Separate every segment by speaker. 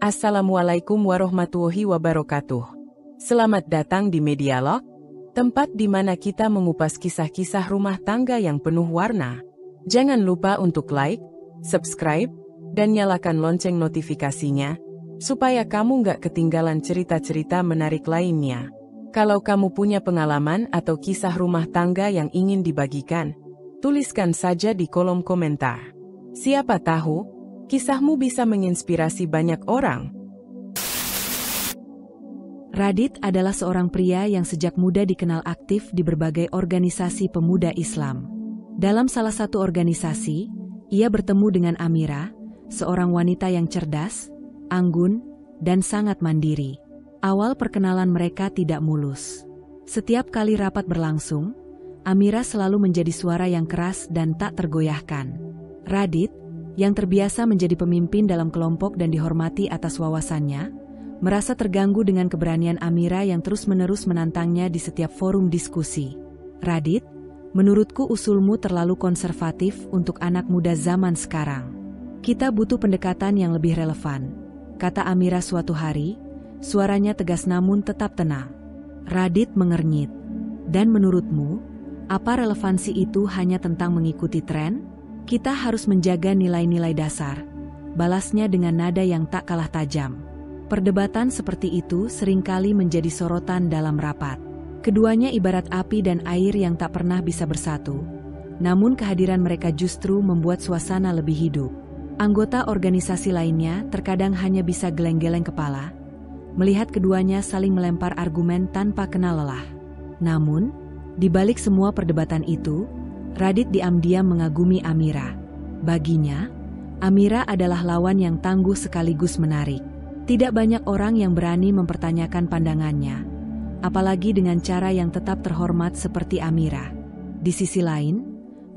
Speaker 1: Assalamualaikum warahmatullahi wabarakatuh. Selamat datang di Medialog, tempat di mana kita mengupas kisah-kisah rumah tangga yang penuh warna. Jangan lupa untuk like, subscribe, dan nyalakan lonceng notifikasinya, supaya kamu nggak ketinggalan cerita-cerita menarik lainnya. Kalau kamu punya pengalaman atau kisah rumah tangga yang ingin dibagikan, tuliskan saja di kolom komentar. Siapa tahu, kisahmu bisa menginspirasi banyak orang.
Speaker 2: Radit adalah seorang pria yang sejak muda dikenal aktif di berbagai organisasi pemuda Islam. Dalam salah satu organisasi, ia bertemu dengan Amira, seorang wanita yang cerdas, anggun, dan sangat mandiri. Awal perkenalan mereka tidak mulus. Setiap kali rapat berlangsung, Amira selalu menjadi suara yang keras dan tak tergoyahkan. Radit, yang terbiasa menjadi pemimpin dalam kelompok dan dihormati atas wawasannya, merasa terganggu dengan keberanian Amira yang terus-menerus menantangnya di setiap forum diskusi. Radit, menurutku usulmu terlalu konservatif untuk anak muda zaman sekarang. Kita butuh pendekatan yang lebih relevan, kata Amira suatu hari, suaranya tegas namun tetap tenang. Radit mengernyit. Dan menurutmu, apa relevansi itu hanya tentang mengikuti tren? Kita harus menjaga nilai-nilai dasar, balasnya dengan nada yang tak kalah tajam. Perdebatan seperti itu seringkali menjadi sorotan dalam rapat. Keduanya ibarat api dan air yang tak pernah bisa bersatu. Namun kehadiran mereka justru membuat suasana lebih hidup. Anggota organisasi lainnya terkadang hanya bisa geleng-geleng kepala, melihat keduanya saling melempar argumen tanpa kenal lelah. Namun, di balik semua perdebatan itu, Radit diam-diam mengagumi Amira. Baginya, Amira adalah lawan yang tangguh sekaligus menarik. Tidak banyak orang yang berani mempertanyakan pandangannya, apalagi dengan cara yang tetap terhormat seperti Amira. Di sisi lain,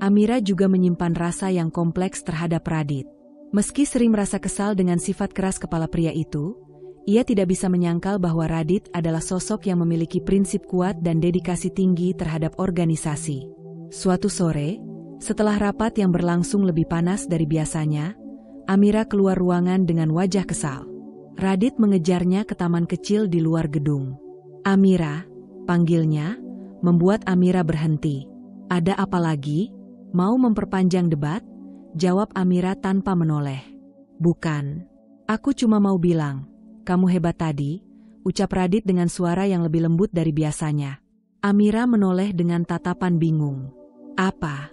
Speaker 2: Amira juga menyimpan rasa yang kompleks terhadap Radit. Meski sering merasa kesal dengan sifat keras kepala pria itu, ia tidak bisa menyangkal bahwa Radit adalah sosok yang memiliki prinsip kuat dan dedikasi tinggi terhadap organisasi. Suatu sore, setelah rapat yang berlangsung lebih panas dari biasanya, Amira keluar ruangan dengan wajah kesal. Radit mengejarnya ke taman kecil di luar gedung. "Amira," panggilnya, membuat Amira berhenti. "Ada apa lagi? Mau memperpanjang debat?" jawab Amira tanpa menoleh. "Bukan. Aku cuma mau bilang, kamu hebat tadi," ucap Radit dengan suara yang lebih lembut dari biasanya. Amira menoleh dengan tatapan bingung. "Apa?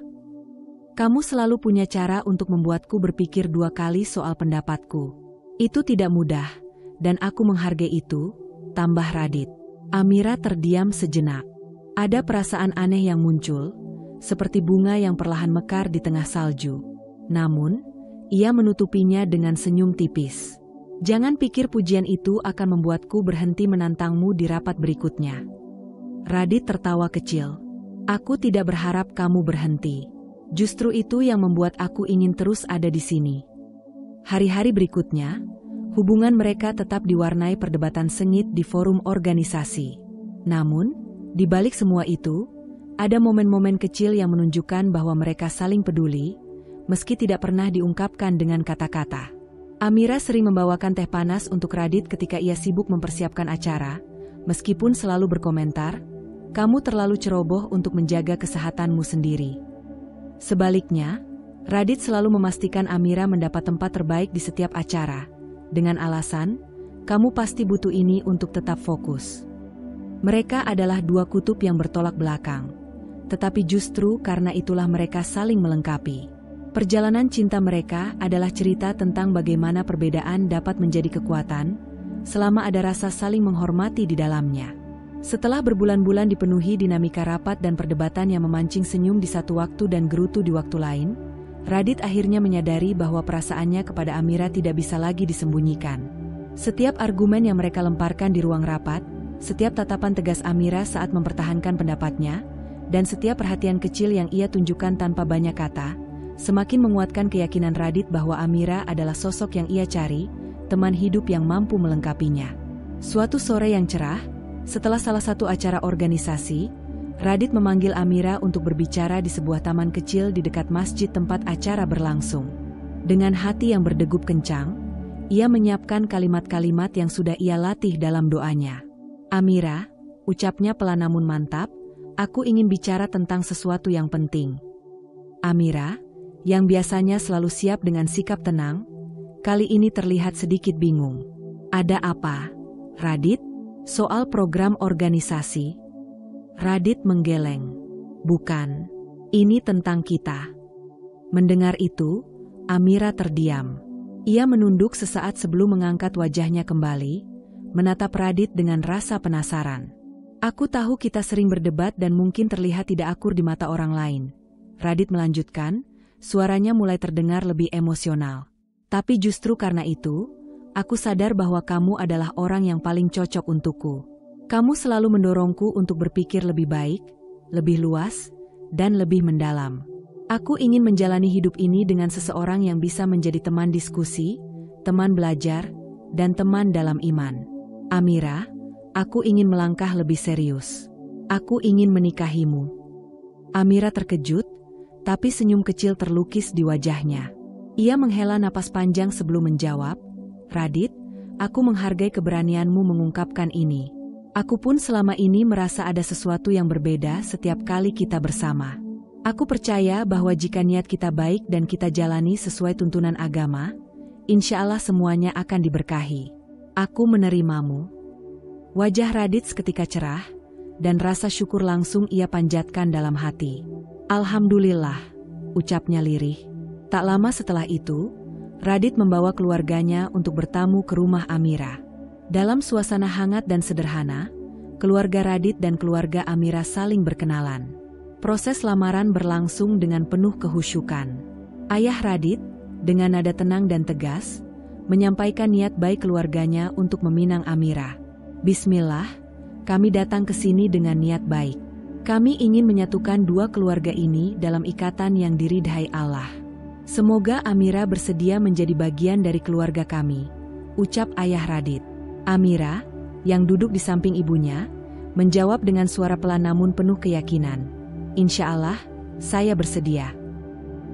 Speaker 2: Kamu selalu punya cara untuk membuatku berpikir dua kali soal pendapatku. Itu tidak mudah, dan aku menghargai itu," tambah Radit. Amira terdiam sejenak. Ada perasaan aneh yang muncul, seperti bunga yang perlahan mekar di tengah salju. Namun, ia menutupinya dengan senyum tipis. "Jangan pikir pujian itu akan membuatku berhenti menantangmu di rapat berikutnya." Radit tertawa kecil. "Aku tidak berharap kamu berhenti. Justru itu yang membuat aku ingin terus ada di sini." Hari-hari berikutnya, hubungan mereka tetap diwarnai perdebatan sengit di forum organisasi. Namun, di balik semua itu, ada momen-momen kecil yang menunjukkan bahwa mereka saling peduli, meski tidak pernah diungkapkan dengan kata-kata. Amira sering membawakan teh panas untuk Radit ketika ia sibuk mempersiapkan acara, meskipun selalu berkomentar, "Kamu terlalu ceroboh untuk menjaga kesehatanmu sendiri." Sebaliknya, Radit selalu memastikan Amira mendapat tempat terbaik di setiap acara, dengan alasan, "Kamu pasti butuh ini untuk tetap fokus." Mereka adalah dua kutub yang bertolak belakang, tetapi justru karena itulah mereka saling melengkapi. Perjalanan cinta mereka adalah cerita tentang bagaimana perbedaan dapat menjadi kekuatan, selama ada rasa saling menghormati di dalamnya. Setelah berbulan-bulan dipenuhi dinamika rapat dan perdebatan yang memancing senyum di satu waktu dan gerutu di waktu lain, Radit akhirnya menyadari bahwa perasaannya kepada Amira tidak bisa lagi disembunyikan. Setiap argumen yang mereka lemparkan di ruang rapat, setiap tatapan tegas Amira saat mempertahankan pendapatnya, dan setiap perhatian kecil yang ia tunjukkan tanpa banyak kata, semakin menguatkan keyakinan Radit bahwa Amira adalah sosok yang ia cari, teman hidup yang mampu melengkapinya. Suatu sore yang cerah, setelah salah satu acara organisasi, Radit memanggil Amira untuk berbicara di sebuah taman kecil di dekat masjid tempat acara berlangsung. Dengan hati yang berdegup kencang, Ia menyiapkan kalimat-kalimat yang sudah ia latih dalam doanya. Amira, ucapnya pelan namun mantap, aku ingin bicara tentang sesuatu yang penting. Amira, yang biasanya selalu siap dengan sikap tenang, kali ini terlihat sedikit bingung. Ada apa, Radit? Soal program organisasi. Radit menggeleng. Bukan, ini tentang kita. Mendengar itu, Amira terdiam. Ia menunduk sesaat sebelum mengangkat wajahnya kembali, menatap Radit dengan rasa penasaran. Aku tahu kita sering berdebat dan mungkin terlihat tidak akur di mata orang lain. Radit melanjutkan, suaranya mulai terdengar lebih emosional. Tapi justru karena itu, aku sadar bahwa kamu adalah orang yang paling cocok untukku. Kamu selalu mendorongku untuk berpikir lebih baik, lebih luas, dan lebih mendalam. Aku ingin menjalani hidup ini dengan seseorang yang bisa menjadi teman diskusi, teman belajar, dan teman dalam iman. Amira, aku ingin melangkah lebih serius. Aku ingin menikahimu. Amira terkejut, tapi senyum kecil terlukis di wajahnya. Ia menghela napas panjang sebelum menjawab, Radit, aku menghargai keberanianmu mengungkapkan ini. Aku pun selama ini merasa ada sesuatu yang berbeda setiap kali kita bersama. Aku percaya bahwa jika niat kita baik dan kita jalani sesuai tuntunan agama, insya Allah semuanya akan diberkahi. Aku menerimamu. Wajah Radit seketika cerah, dan rasa syukur langsung ia panjatkan dalam hati. Alhamdulillah, ucapnya lirih. Tak lama setelah itu, Radit membawa keluarganya untuk bertamu ke rumah Amira. Dalam suasana hangat dan sederhana, keluarga Radit dan keluarga Amira saling berkenalan. Proses lamaran berlangsung dengan penuh kehusyukan. Ayah Radit, dengan nada tenang dan tegas, menyampaikan niat baik keluarganya untuk meminang Amira. Bismillah, kami datang ke sini dengan niat baik. Kami ingin menyatukan dua keluarga ini dalam ikatan yang diridhai Allah. Semoga Amira bersedia menjadi bagian dari keluarga kami, ucap ayah Radit. Amira, yang duduk di samping ibunya, menjawab dengan suara pelan namun penuh keyakinan. Insya Allah, saya bersedia.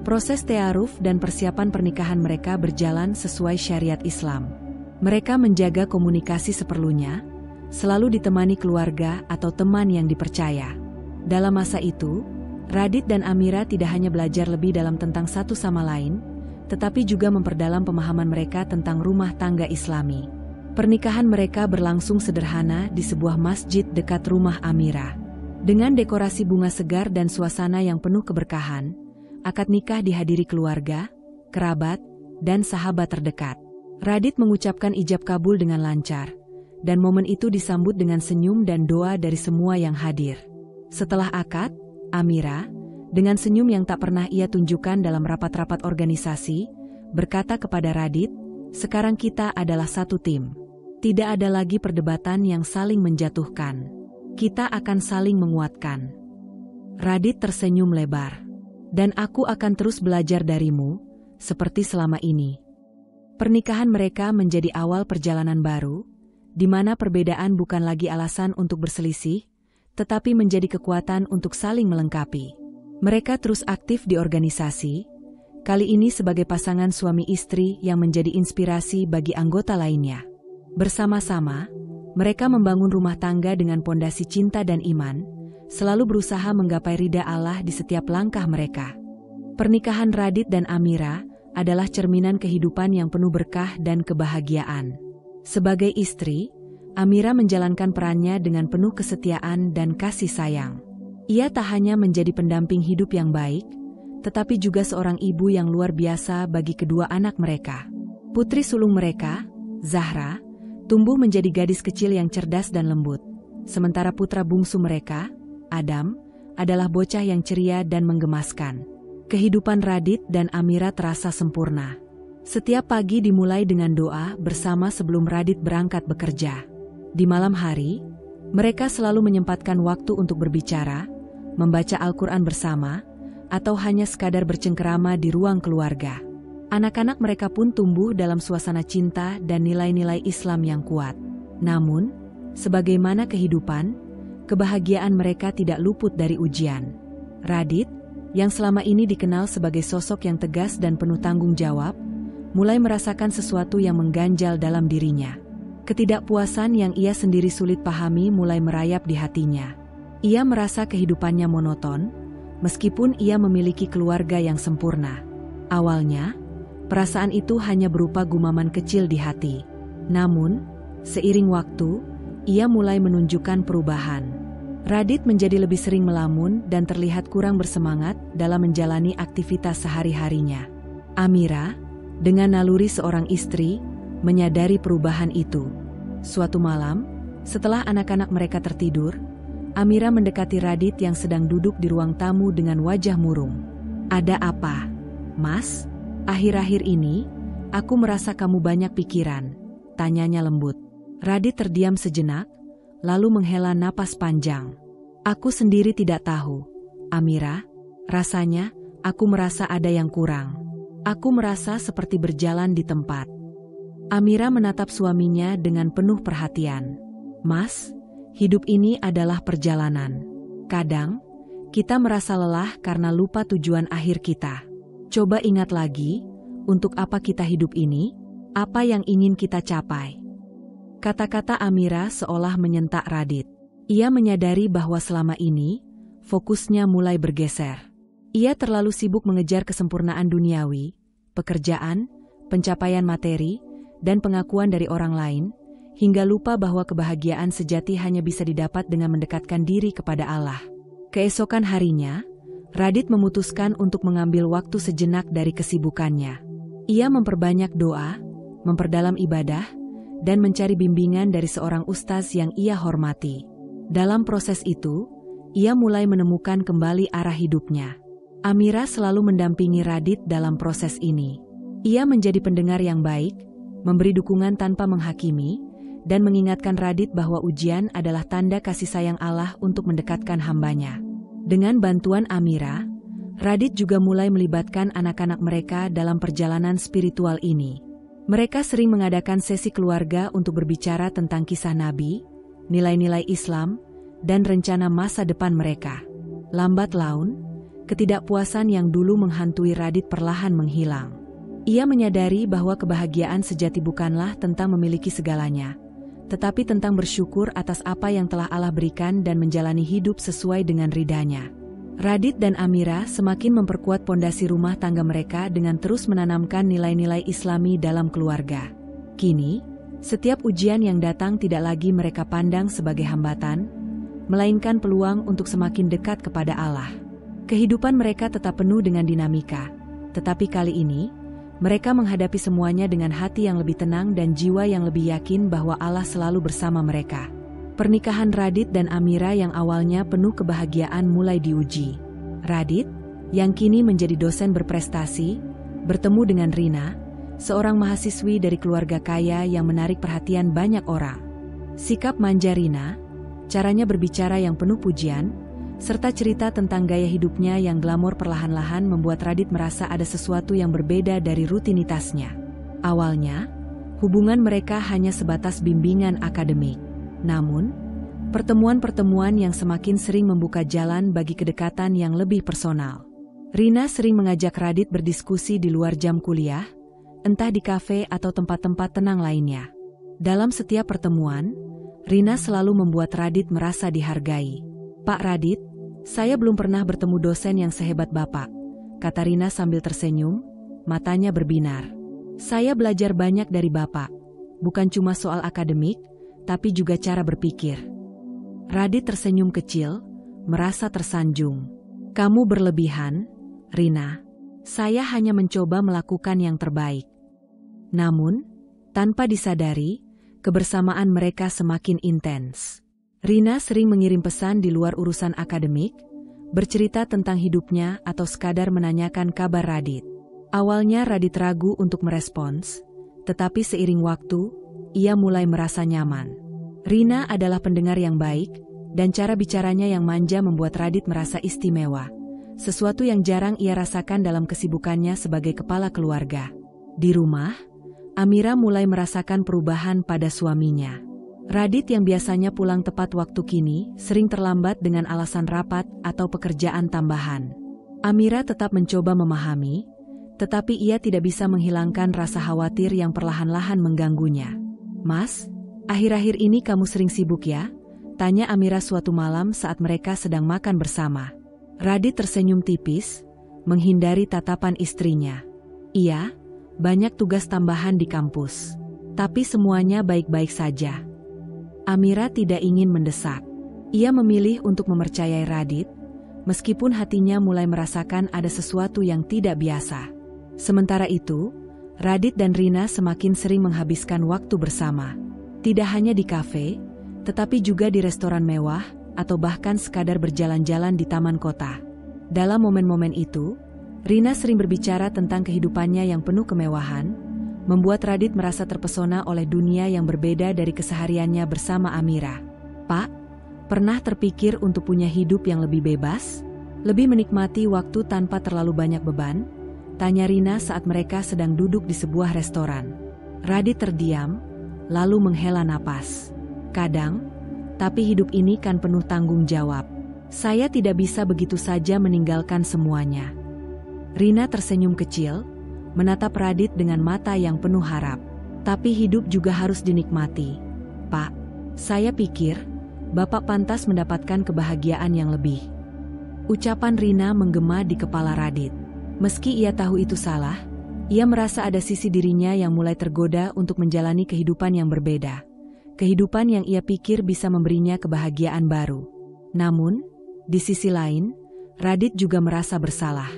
Speaker 2: Proses ta'aruf dan persiapan pernikahan mereka berjalan sesuai syariat Islam. Mereka menjaga komunikasi seperlunya, selalu ditemani keluarga atau teman yang dipercaya. Dalam masa itu, Radit dan Amira tidak hanya belajar lebih dalam tentang satu sama lain, tetapi juga memperdalam pemahaman mereka tentang rumah tangga Islami. Pernikahan mereka berlangsung sederhana di sebuah masjid dekat rumah Amira. Dengan dekorasi bunga segar dan suasana yang penuh keberkahan, akad nikah dihadiri keluarga, kerabat, dan sahabat terdekat. Radit mengucapkan ijab kabul dengan lancar, dan momen itu disambut dengan senyum dan doa dari semua yang hadir. Setelah akad, Amira, dengan senyum yang tak pernah ia tunjukkan dalam rapat-rapat organisasi, berkata kepada Radit, sekarang kita adalah satu tim. Tidak ada lagi perdebatan yang saling menjatuhkan. Kita akan saling menguatkan. Radit tersenyum lebar. Dan aku akan terus belajar darimu, seperti selama ini. Pernikahan mereka menjadi awal perjalanan baru, di mana perbedaan bukan lagi alasan untuk berselisih, tetapi menjadi kekuatan untuk saling melengkapi. Mereka terus aktif di organisasi, kali ini sebagai pasangan suami istri yang menjadi inspirasi bagi anggota lainnya. Bersama-sama, mereka membangun rumah tangga dengan pondasi cinta dan iman, selalu berusaha menggapai ridha Allah di setiap langkah mereka. Pernikahan Radit dan Amira adalah cerminan kehidupan yang penuh berkah dan kebahagiaan. Sebagai istri, Amira menjalankan perannya dengan penuh kesetiaan dan kasih sayang. Ia tak hanya menjadi pendamping hidup yang baik, tetapi juga seorang ibu yang luar biasa bagi kedua anak mereka. Putri sulung mereka, Zahra, tumbuh menjadi gadis kecil yang cerdas dan lembut. Sementara putra bungsu mereka, Adam, adalah bocah yang ceria dan menggemaskan. Kehidupan Radit dan Amira terasa sempurna. Setiap pagi dimulai dengan doa bersama sebelum Radit berangkat bekerja. Di malam hari, mereka selalu menyempatkan waktu untuk berbicara, membaca Al-Quran bersama, atau hanya sekadar bercengkerama di ruang keluarga. Anak-anak mereka pun tumbuh dalam suasana cinta dan nilai-nilai Islam yang kuat. Namun, sebagaimana kehidupan, kebahagiaan mereka tidak luput dari ujian. Radit, yang selama ini dikenal sebagai sosok yang tegas dan penuh tanggung jawab, mulai merasakan sesuatu yang mengganjal dalam dirinya. Ketidakpuasan yang ia sendiri sulit pahami mulai merayap di hatinya. Ia merasa kehidupannya monoton, meskipun ia memiliki keluarga yang sempurna. Awalnya, perasaan itu hanya berupa gumaman kecil di hati. Namun, seiring waktu, ia mulai menunjukkan perubahan. Radit menjadi lebih sering melamun dan terlihat kurang bersemangat dalam menjalani aktivitas sehari-harinya. Amira, dengan naluri seorang istri, menyadari perubahan itu. Suatu malam, setelah anak-anak mereka tertidur, Amira mendekati Radit yang sedang duduk di ruang tamu dengan wajah murung. "Ada apa, Mas? Akhir-akhir ini, aku merasa kamu banyak pikiran," tanyanya lembut. Radit terdiam sejenak, lalu menghela napas panjang. "Aku sendiri tidak tahu, Amira. Rasanya, aku merasa ada yang kurang. Aku merasa seperti berjalan di tempat." Amira menatap suaminya dengan penuh perhatian. "Mas, hidup ini adalah perjalanan. Kadang, kita merasa lelah karena lupa tujuan akhir kita. Coba ingat lagi, untuk apa kita hidup ini, apa yang ingin kita capai." Kata-kata Amira seolah menyentak Radit. Ia menyadari bahwa selama ini, fokusnya mulai bergeser. Ia terlalu sibuk mengejar kesempurnaan duniawi, pekerjaan, pencapaian materi, dan pengakuan dari orang lain, hingga lupa bahwa kebahagiaan sejati hanya bisa didapat dengan mendekatkan diri kepada Allah. Keesokan harinya, Radit memutuskan untuk mengambil waktu sejenak dari kesibukannya. Ia memperbanyak doa, memperdalam ibadah, dan mencari bimbingan dari seorang ustaz yang ia hormati. Dalam proses itu, ia mulai menemukan kembali arah hidupnya. Amira selalu mendampingi Radit dalam proses ini. Ia menjadi pendengar yang baik, memberi dukungan tanpa menghakimi, dan mengingatkan Radit bahwa ujian adalah tanda kasih sayang Allah untuk mendekatkan hambanya. Dengan bantuan Amira, Radit juga mulai melibatkan anak-anak mereka dalam perjalanan spiritual ini. Mereka sering mengadakan sesi keluarga untuk berbicara tentang kisah Nabi, nilai-nilai Islam, dan rencana masa depan mereka. Lambat laun, ketidakpuasan yang dulu menghantui Radit perlahan menghilang. Ia menyadari bahwa kebahagiaan sejati bukanlah tentang memiliki segalanya, tetapi tentang bersyukur atas apa yang telah Allah berikan dan menjalani hidup sesuai dengan ridhanya. Radit dan Amira semakin memperkuat pondasi rumah tangga mereka dengan terus menanamkan nilai-nilai Islami dalam keluarga. Kini, setiap ujian yang datang tidak lagi mereka pandang sebagai hambatan, melainkan peluang untuk semakin dekat kepada Allah. Kehidupan mereka tetap penuh dengan dinamika, tetapi kali ini, mereka menghadapi semuanya dengan hati yang lebih tenang dan jiwa yang lebih yakin bahwa Allah selalu bersama mereka. Pernikahan Radit dan Amira yang awalnya penuh kebahagiaan mulai diuji. Radit, yang kini menjadi dosen berprestasi, bertemu dengan Rina, seorang mahasiswi dari keluarga kaya yang menarik perhatian banyak orang. Sikap manja Rina, caranya berbicara yang penuh pujian, serta cerita tentang gaya hidupnya yang glamor perlahan-lahan membuat Radit merasa ada sesuatu yang berbeda dari rutinitasnya. Awalnya, hubungan mereka hanya sebatas bimbingan akademik. Namun, pertemuan-pertemuan yang semakin sering membuka jalan bagi kedekatan yang lebih personal. Rina sering mengajak Radit berdiskusi di luar jam kuliah, entah di kafe atau tempat-tempat tenang lainnya. Dalam setiap pertemuan, Rina selalu membuat Radit merasa dihargai. "Pak Radit, saya belum pernah bertemu dosen yang sehebat Bapak," kata Rina sambil tersenyum, matanya berbinar. "Saya belajar banyak dari Bapak, bukan cuma soal akademik, tapi juga cara berpikir." Radit tersenyum kecil, merasa tersanjung. "Kamu berlebihan, Rina. Saya hanya mencoba melakukan yang terbaik." Namun, tanpa disadari, kebersamaan mereka semakin intens. Rina sering mengirim pesan di luar urusan akademik, bercerita tentang hidupnya atau sekadar menanyakan kabar Radit. Awalnya Radit ragu untuk merespons, tetapi seiring waktu, ia mulai merasa nyaman. Rina adalah pendengar yang baik, dan cara bicaranya yang manja membuat Radit merasa istimewa, sesuatu yang jarang ia rasakan dalam kesibukannya sebagai kepala keluarga. Di rumah, Amira mulai merasakan perubahan pada suaminya. Radit yang biasanya pulang tepat waktu kini sering terlambat dengan alasan rapat atau pekerjaan tambahan. Amira tetap mencoba memahami, Tetapi ia tidak bisa menghilangkan rasa khawatir yang perlahan-lahan mengganggunya. "Mas, akhir-akhir ini kamu sering sibuk ya?" tanya Amira suatu malam saat mereka sedang makan bersama. Radit tersenyum tipis, menghindari tatapan istrinya. "Iya, banyak tugas tambahan di kampus. Tapi semuanya baik-baik saja." Amira tidak ingin mendesak. Ia memilih untuk mempercayai Radit, meskipun hatinya mulai merasakan ada sesuatu yang tidak biasa. Sementara itu, Radit dan Rina semakin sering menghabiskan waktu bersama. Tidak hanya di kafe, tetapi juga di restoran mewah, atau bahkan sekadar berjalan-jalan di taman kota. Dalam momen-momen itu, Rina sering berbicara tentang kehidupannya yang penuh kemewahan, membuat Radit merasa terpesona oleh dunia yang berbeda dari kesehariannya bersama Amira. "Pak, pernah terpikir untuk punya hidup yang lebih bebas? Lebih menikmati waktu tanpa terlalu banyak beban?" tanya Rina saat mereka sedang duduk di sebuah restoran. Radit terdiam, lalu menghela napas. "Kadang, tapi hidup ini kan penuh tanggung jawab. Saya tidak bisa begitu saja meninggalkan semuanya." Rina tersenyum kecil, menatap Radit dengan mata yang penuh harap. "Tapi hidup juga harus dinikmati, Pak. Saya pikir, Bapak pantas mendapatkan kebahagiaan yang lebih." Ucapan Rina menggema di kepala Radit. Meski ia tahu itu salah, ia merasa ada sisi dirinya yang mulai tergoda untuk menjalani kehidupan yang berbeda. Kehidupan yang ia pikir bisa memberinya kebahagiaan baru. Namun, di sisi lain, Radit juga merasa bersalah.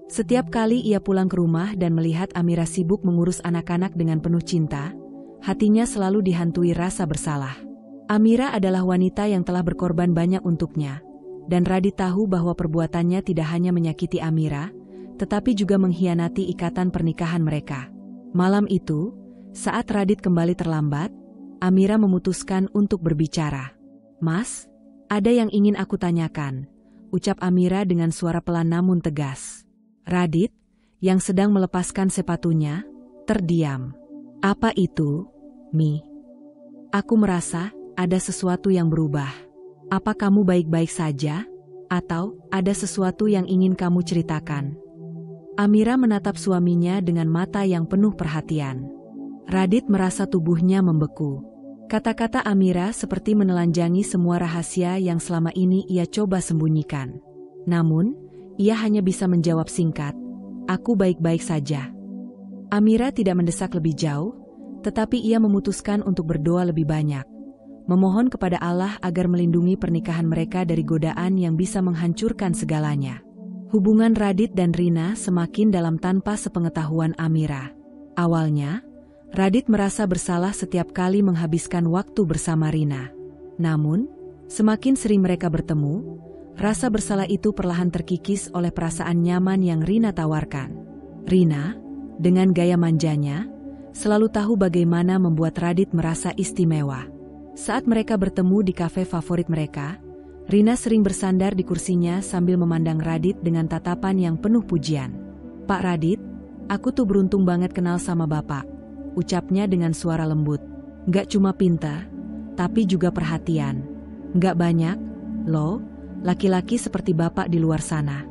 Speaker 2: Setiap kali ia pulang ke rumah dan melihat Amira sibuk mengurus anak-anak dengan penuh cinta, hatinya selalu dihantui rasa bersalah. Amira adalah wanita yang telah berkorban banyak untuknya, dan Radit tahu bahwa perbuatannya tidak hanya menyakiti Amira, tetapi juga mengkhianati ikatan pernikahan mereka. Malam itu, saat Radit kembali terlambat, Amira memutuskan untuk berbicara. "Mas, ada yang ingin aku tanyakan," ucap Amira dengan suara pelan namun tegas. Radit, yang sedang melepaskan sepatunya, terdiam. "Apa itu, Mi?" "Aku merasa ada sesuatu yang berubah. Apa kamu baik-baik saja? Atau ada sesuatu yang ingin kamu ceritakan?" Amira menatap suaminya dengan mata yang penuh perhatian. Radit merasa tubuhnya membeku. Kata-kata Amira seperti menelanjangi semua rahasia yang selama ini ia coba sembunyikan. Namun, ia hanya bisa menjawab singkat, "Aku baik-baik saja." Amira tidak mendesak lebih jauh, tetapi ia memutuskan untuk berdoa lebih banyak, memohon kepada Allah agar melindungi pernikahan mereka dari godaan yang bisa menghancurkan segalanya. Hubungan Radit dan Rina semakin dalam tanpa sepengetahuan Amira. Awalnya, Radit merasa bersalah setiap kali menghabiskan waktu bersama Rina. Namun, semakin sering mereka bertemu, rasa bersalah itu perlahan terkikis oleh perasaan nyaman yang Rina tawarkan. Rina, dengan gaya manjanya, selalu tahu bagaimana membuat Radit merasa istimewa. Saat mereka bertemu di kafe favorit mereka, Rina sering bersandar di kursinya sambil memandang Radit dengan tatapan yang penuh pujian. "Pak Radit, aku tuh beruntung banget kenal sama Bapak," ucapnya dengan suara lembut. "Gak cuma pintar, tapi juga perhatian. Gak banyak, loh, laki-laki seperti Bapak di luar sana."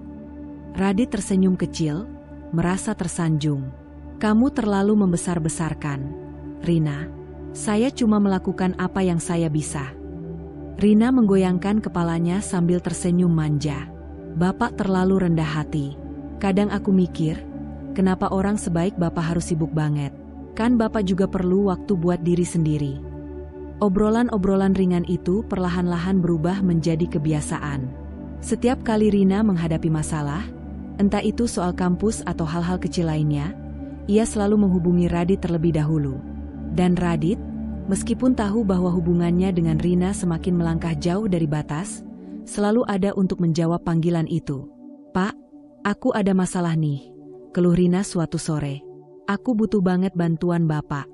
Speaker 2: Radit tersenyum kecil, merasa tersanjung. "Kamu terlalu membesar-besarkan, Rina. Saya cuma melakukan apa yang saya bisa." Rina menggoyangkan kepalanya sambil tersenyum manja. "Bapak terlalu rendah hati. Kadang aku mikir, kenapa orang sebaik Bapak harus sibuk banget? Kan Bapak juga perlu waktu buat diri sendiri." Obrolan-obrolan ringan itu perlahan-lahan berubah menjadi kebiasaan. Setiap kali Rina menghadapi masalah, entah itu soal kampus atau hal-hal kecil lainnya, ia selalu menghubungi Radit terlebih dahulu. Dan Radit, meskipun tahu bahwa hubungannya dengan Rina semakin melangkah jauh dari batas, selalu ada untuk menjawab panggilan itu. "Pak, aku ada masalah nih," keluh Rina suatu sore. "Aku butuh banget bantuan Bapak."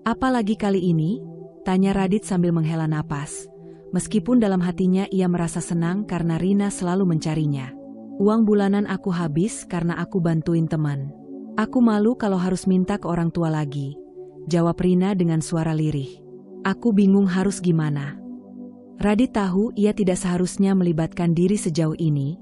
Speaker 2: "Apalagi kali ini?" tanya Radit sambil menghela napas. Meskipun dalam hatinya ia merasa senang karena Rina selalu mencarinya. "Uang bulanan aku habis karena aku bantuin teman. Aku malu kalau harus minta ke orang tua lagi," jawab Rina dengan suara lirih. "Aku bingung harus gimana." Radit tahu ia tidak seharusnya melibatkan diri sejauh ini,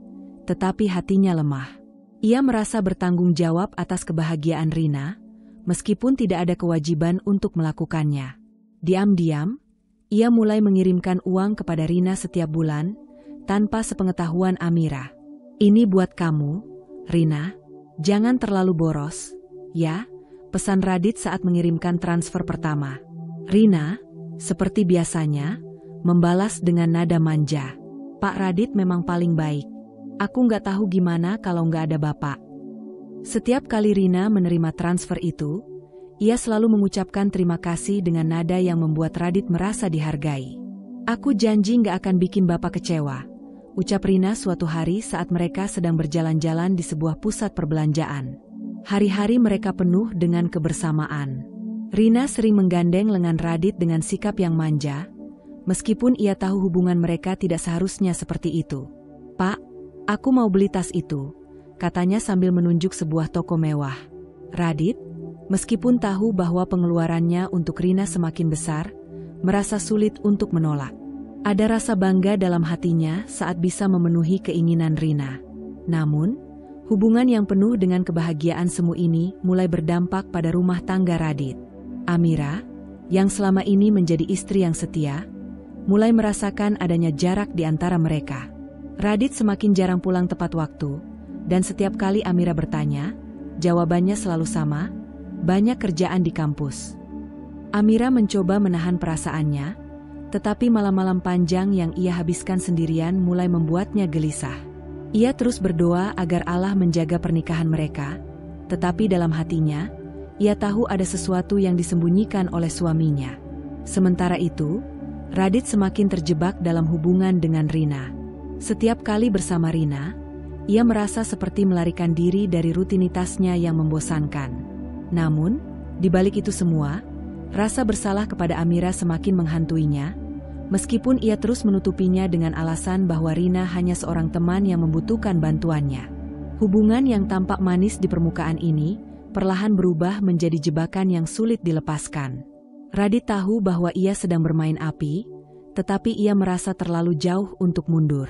Speaker 2: tetapi hatinya lemah. Ia merasa bertanggung jawab atas kebahagiaan Rina, meskipun tidak ada kewajiban untuk melakukannya. Diam-diam, ia mulai mengirimkan uang kepada Rina setiap bulan, tanpa sepengetahuan Amira. "Ini buat kamu, Rina. Jangan terlalu boros, ya," pesan Radit saat mengirimkan transfer pertama. Rina, seperti biasanya, membalas dengan nada manja. "Pak Radit memang paling baik. Aku nggak tahu gimana kalau nggak ada Bapak." Setiap kali Rina menerima transfer itu, ia selalu mengucapkan terima kasih dengan nada yang membuat Radit merasa dihargai. "Aku janji nggak akan bikin Bapak kecewa," ucap Rina suatu hari saat mereka sedang berjalan-jalan di sebuah pusat perbelanjaan. Hari-hari mereka penuh dengan kebersamaan. Rina sering menggandeng lengan Radit dengan sikap yang manja, meskipun ia tahu hubungan mereka tidak seharusnya seperti itu. "Pak, aku mau beli tas itu," katanya sambil menunjuk sebuah toko mewah. Radit, meskipun tahu bahwa pengeluarannya untuk Rina semakin besar, merasa sulit untuk menolak. Ada rasa bangga dalam hatinya saat bisa memenuhi keinginan Rina. Namun, hubungan yang penuh dengan kebahagiaan semu ini mulai berdampak pada rumah tangga Radit. Amira, yang selama ini menjadi istri yang setia, mulai merasakan adanya jarak di antara mereka. Radit semakin jarang pulang tepat waktu, dan setiap kali Amira bertanya, jawabannya selalu sama, banyak kerjaan di kampus. Amira mencoba menahan perasaannya, tetapi malam-malam panjang yang ia habiskan sendirian mulai membuatnya gelisah. Ia terus berdoa agar Allah menjaga pernikahan mereka, tetapi dalam hatinya, ia tahu ada sesuatu yang disembunyikan oleh suaminya. Sementara itu, Radit semakin terjebak dalam hubungan dengan Rina. Setiap kali bersama Rina, ia merasa seperti melarikan diri dari rutinitasnya yang membosankan. Namun, di balik itu semua, rasa bersalah kepada Amira semakin menghantuinya, meskipun ia terus menutupinya dengan alasan bahwa Rina hanya seorang teman yang membutuhkan bantuannya. Hubungan yang tampak manis di permukaan ini perlahan berubah menjadi jebakan yang sulit dilepaskan. Radit tahu bahwa ia sedang bermain api, tetapi ia merasa terlalu jauh untuk mundur.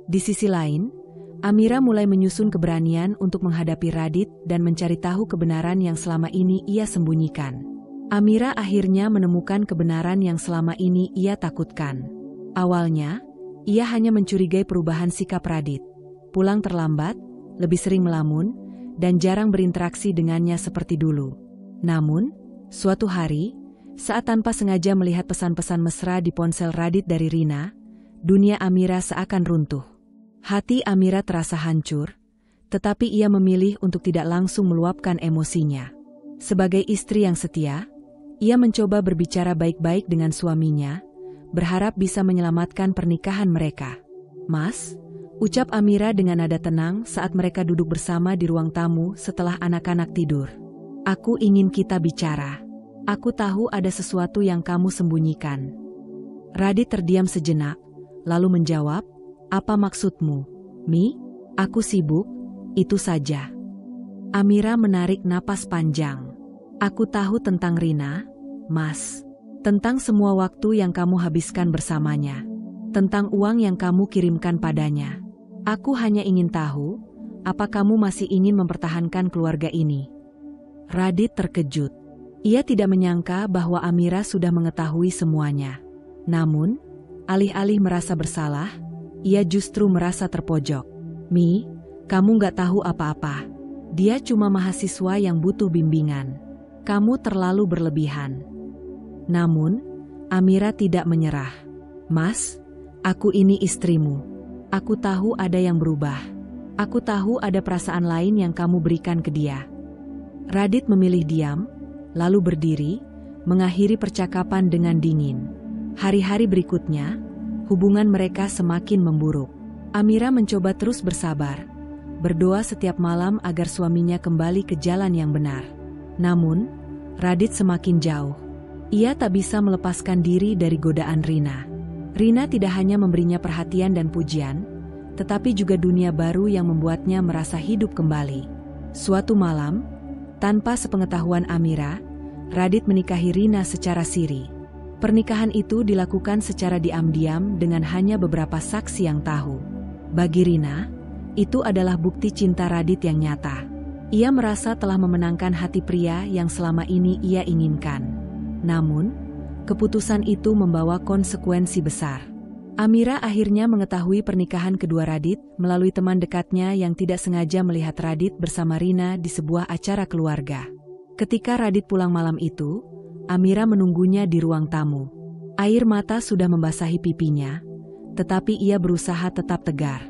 Speaker 2: Di sisi lain, Amira mulai menyusun keberanian untuk menghadapi Radit dan mencari tahu kebenaran yang selama ini ia sembunyikan. Amira akhirnya menemukan kebenaran yang selama ini ia takutkan. Awalnya, ia hanya mencurigai perubahan sikap Radit. Pulang terlambat, lebih sering melamun, dan jarang berinteraksi dengannya seperti dulu. Namun, suatu hari, saat tanpa sengaja melihat pesan-pesan mesra di ponsel Radit dari Rina, dunia Amira seakan runtuh. Hati Amira terasa hancur, tetapi ia memilih untuk tidak langsung meluapkan emosinya. Sebagai istri yang setia, ia mencoba berbicara baik-baik dengan suaminya, berharap bisa menyelamatkan pernikahan mereka. "Mas," ucap Amira dengan nada tenang saat mereka duduk bersama di ruang tamu setelah anak-anak tidur. "Aku ingin kita bicara. Aku tahu ada sesuatu yang kamu sembunyikan." Radit terdiam sejenak, lalu menjawab, "Apa maksudmu, Mi? Aku sibuk, itu saja." Amira menarik napas panjang. "Aku tahu tentang Rina, Mas. Tentang semua waktu yang kamu habiskan bersamanya. Tentang uang yang kamu kirimkan padanya. Aku hanya ingin tahu, apa kamu masih ingin mempertahankan keluarga ini?" Radit terkejut. Ia tidak menyangka bahwa Amira sudah mengetahui semuanya. Namun, alih-alih merasa bersalah, ia justru merasa terpojok. "Mi, kamu nggak tahu apa-apa. Dia cuma mahasiswa yang butuh bimbingan. Kamu terlalu berlebihan." Namun, Amira tidak menyerah. "Mas, aku ini istrimu. Aku tahu ada yang berubah. Aku tahu ada perasaan lain yang kamu berikan ke dia." Radit memilih diam, lalu berdiri, mengakhiri percakapan dengan dingin. Hari-hari berikutnya, hubungan mereka semakin memburuk. Amira mencoba terus bersabar, berdoa setiap malam agar suaminya kembali ke jalan yang benar. Namun, Radit semakin jauh. Ia tak bisa melepaskan diri dari godaan Rina. Rina tidak hanya memberinya perhatian dan pujian, tetapi juga dunia baru yang membuatnya merasa hidup kembali. Suatu malam, tanpa sepengetahuan Amira, Radit menikahi Rina secara siri. Pernikahan itu dilakukan secara diam-diam dengan hanya beberapa saksi yang tahu. Bagi Rina, Itu adalah bukti cinta Radit yang nyata. Ia merasa telah memenangkan hati pria yang selama ini ia inginkan. Namun, keputusan itu membawa konsekuensi besar. Amira akhirnya mengetahui pernikahan kedua Radit melalui teman dekatnya yang tidak sengaja melihat Radit bersama Rina di sebuah acara keluarga. Ketika Radit pulang malam itu, Amira menunggunya di ruang tamu. Air mata sudah membasahi pipinya, tetapi ia berusaha tetap tegar.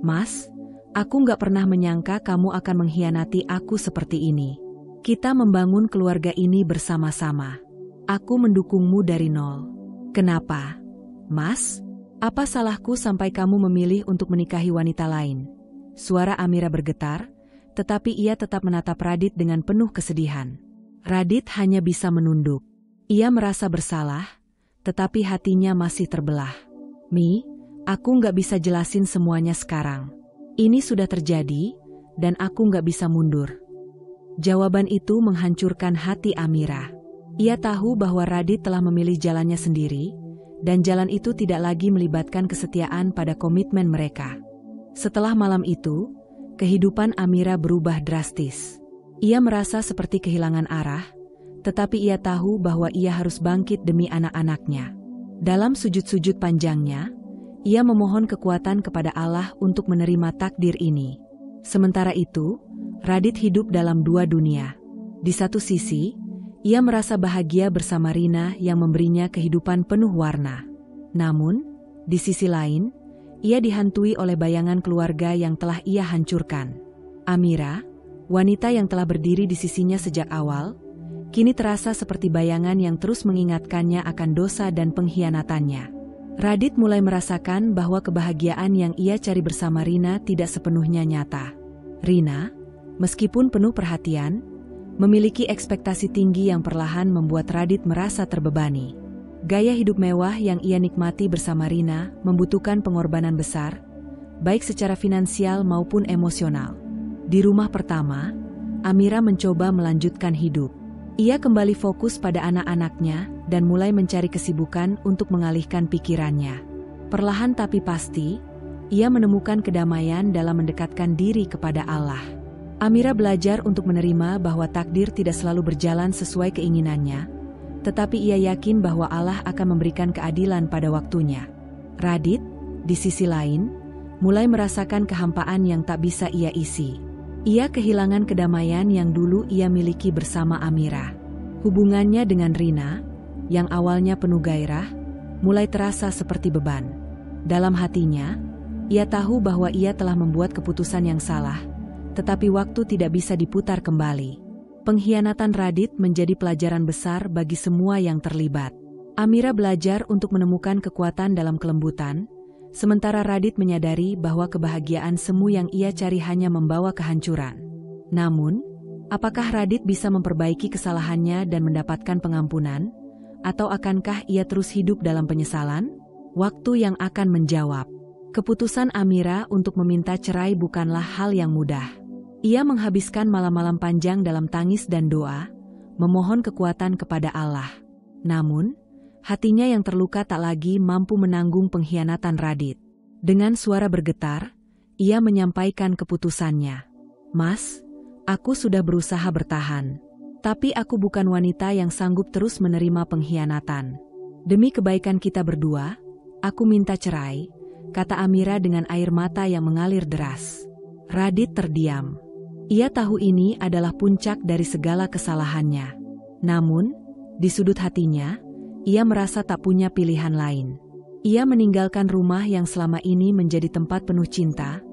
Speaker 2: "Mas, aku nggak pernah menyangka kamu akan mengkhianati aku seperti ini. Kita membangun keluarga ini bersama-sama. Aku mendukungmu dari nol." "Kenapa, Mas? Apa salahku sampai kamu memilih untuk menikahi wanita lain?" Suara Amira bergetar, tetapi ia tetap menatap Radit dengan penuh kesedihan. Radit hanya bisa menunduk. Ia merasa bersalah, tetapi hatinya masih terbelah. "Mi, aku nggak bisa jelasin semuanya sekarang. Ini sudah terjadi, dan aku nggak bisa mundur." Jawaban itu menghancurkan hati Amira. Ia tahu bahwa Radit telah memilih jalannya sendiri, dan jalan itu tidak lagi melibatkan kesetiaan pada komitmen mereka. Setelah malam itu, kehidupan Amira berubah drastis. Ia merasa seperti kehilangan arah, tetapi ia tahu bahwa ia harus bangkit demi anak-anaknya. Dalam sujud-sujud panjangnya, ia memohon kekuatan kepada Allah untuk menerima takdir ini. Sementara itu, Radit hidup dalam dua dunia. Di satu sisi, ia merasa bahagia bersama Rina yang memberinya kehidupan penuh warna. Namun, di sisi lain, ia dihantui oleh bayangan keluarga yang telah ia hancurkan. Amira, wanita yang telah berdiri di sisinya sejak awal, kini terasa seperti bayangan yang terus mengingatkannya akan dosa dan pengkhianatannya. Radit mulai merasakan bahwa kebahagiaan yang ia cari bersama Rina tidak sepenuhnya nyata. Rina, meskipun penuh perhatian, memiliki ekspektasi tinggi yang perlahan membuat Radit merasa terbebani. Gaya hidup mewah yang ia nikmati bersama Rina membutuhkan pengorbanan besar, baik secara finansial maupun emosional. Di rumah pertama, Amira mencoba melanjutkan hidup. Ia kembali fokus pada anak-anaknya dan mulai mencari kesibukan untuk mengalihkan pikirannya. Perlahan tapi pasti, ia menemukan kedamaian dalam mendekatkan diri kepada Allah. Amira belajar untuk menerima bahwa takdir tidak selalu berjalan sesuai keinginannya, tetapi ia yakin bahwa Allah akan memberikan keadilan pada waktunya. Radit, di sisi lain, mulai merasakan kehampaan yang tak bisa ia isi. Ia kehilangan kedamaian yang dulu ia miliki bersama Amira. Hubungannya dengan Rina, yang awalnya penuh gairah, mulai terasa seperti beban. Dalam hatinya, ia tahu bahwa ia telah membuat keputusan yang salah, tetapi waktu tidak bisa diputar kembali. Pengkhianatan Radit menjadi pelajaran besar bagi semua yang terlibat. Amira belajar untuk menemukan kekuatan dalam kelembutan, sementara Radit menyadari bahwa kebahagiaan semu yang ia cari hanya membawa kehancuran. Namun, apakah Radit bisa memperbaiki kesalahannya dan mendapatkan pengampunan? Atau akankah ia terus hidup dalam penyesalan? Waktu yang akan menjawab. Keputusan Amira untuk meminta cerai bukanlah hal yang mudah. Ia menghabiskan malam-malam panjang dalam tangis dan doa, memohon kekuatan kepada Allah. Namun, hatinya yang terluka tak lagi mampu menanggung pengkhianatan Radit. Dengan suara bergetar, ia menyampaikan keputusannya. "Mas, aku sudah berusaha bertahan. Tapi aku bukan wanita yang sanggup terus menerima pengkhianatan. Demi kebaikan kita berdua, aku minta cerai," kata Amira dengan air mata yang mengalir deras. Radit terdiam. Ia tahu ini adalah puncak dari segala kesalahannya. Namun, di sudut hatinya, ia merasa tak punya pilihan lain. Ia meninggalkan rumah yang selama ini menjadi tempat penuh cinta,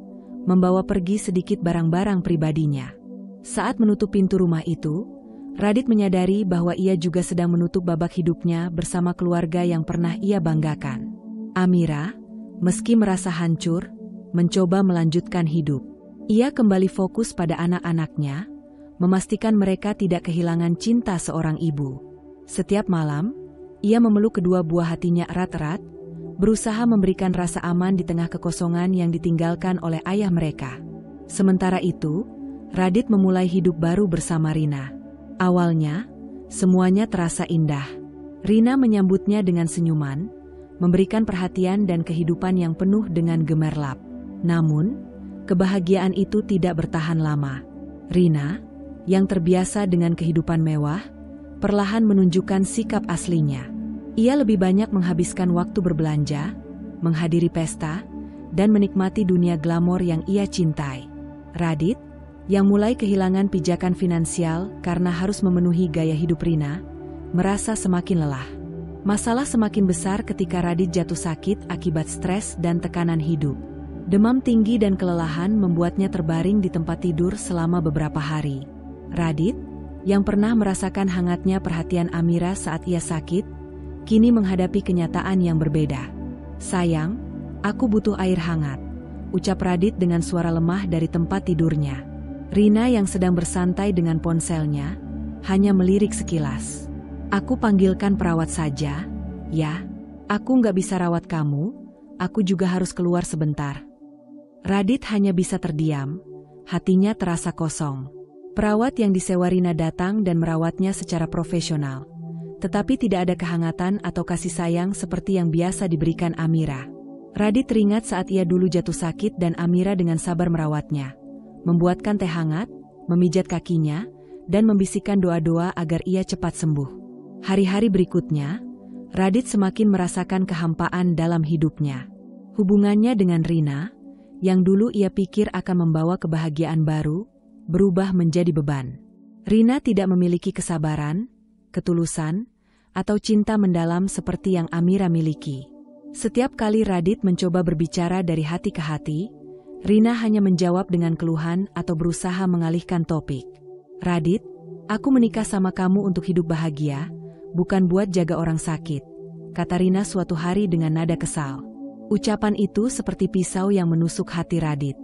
Speaker 2: membawa pergi sedikit barang-barang pribadinya. Saat menutup pintu rumah itu, Radit menyadari bahwa ia juga sedang menutup babak hidupnya bersama keluarga yang pernah ia banggakan. Amira, meski merasa hancur, mencoba melanjutkan hidup. Ia kembali fokus pada anak-anaknya, memastikan mereka tidak kehilangan cinta seorang ibu. Setiap malam, ia memeluk kedua buah hatinya erat-erat, berusaha memberikan rasa aman di tengah kekosongan yang ditinggalkan oleh ayah mereka. Sementara itu, Radit memulai hidup baru bersama Rina. Awalnya, semuanya terasa indah. Rina menyambutnya dengan senyuman, memberikan perhatian dan kehidupan yang penuh dengan gemerlap. Namun, Kebahagiaan itu tidak bertahan lama. Rina, yang terbiasa dengan kehidupan mewah, perlahan menunjukkan sikap aslinya. Ia lebih banyak menghabiskan waktu berbelanja, menghadiri pesta, dan menikmati dunia glamor yang ia cintai. Radit, yang mulai kehilangan pijakan finansial karena harus memenuhi gaya hidup Rina, merasa semakin lelah. Masalah semakin besar ketika Radit jatuh sakit akibat stres dan tekanan hidup. Demam tinggi dan kelelahan membuatnya terbaring di tempat tidur selama beberapa hari. Radit, yang pernah merasakan hangatnya perhatian Amira saat ia sakit, kini menghadapi kenyataan yang berbeda. "Sayang, aku butuh air hangat," ucap Radit dengan suara lemah dari tempat tidurnya. Rina yang sedang bersantai dengan ponselnya, hanya melirik sekilas. "Aku panggilkan perawat saja, ya? Aku nggak bisa rawat kamu, aku juga harus keluar sebentar." Radit hanya bisa terdiam, hatinya terasa kosong. Perawat yang disewa Rina datang dan merawatnya secara profesional. Tetapi tidak ada kehangatan atau kasih sayang seperti yang biasa diberikan Amira. Radit teringat saat ia dulu jatuh sakit dan Amira dengan sabar merawatnya. Membuatkan teh hangat, memijat kakinya, dan membisikkan doa-doa agar ia cepat sembuh. Hari-hari berikutnya, Radit semakin merasakan kehampaan dalam hidupnya. Hubungannya dengan Rina, yang dulu ia pikir akan membawa kebahagiaan baru, berubah menjadi beban. Rina tidak memiliki kesabaran, ketulusan, atau cinta mendalam seperti yang Amira miliki. Setiap kali Radit mencoba berbicara dari hati ke hati, Rina hanya menjawab dengan keluhan atau berusaha mengalihkan topik. "Radit, aku menikah sama kamu untuk hidup bahagia, bukan buat jaga orang sakit," kata Rina suatu hari dengan nada kesal. Ucapan itu seperti pisau yang menusuk hati Radit.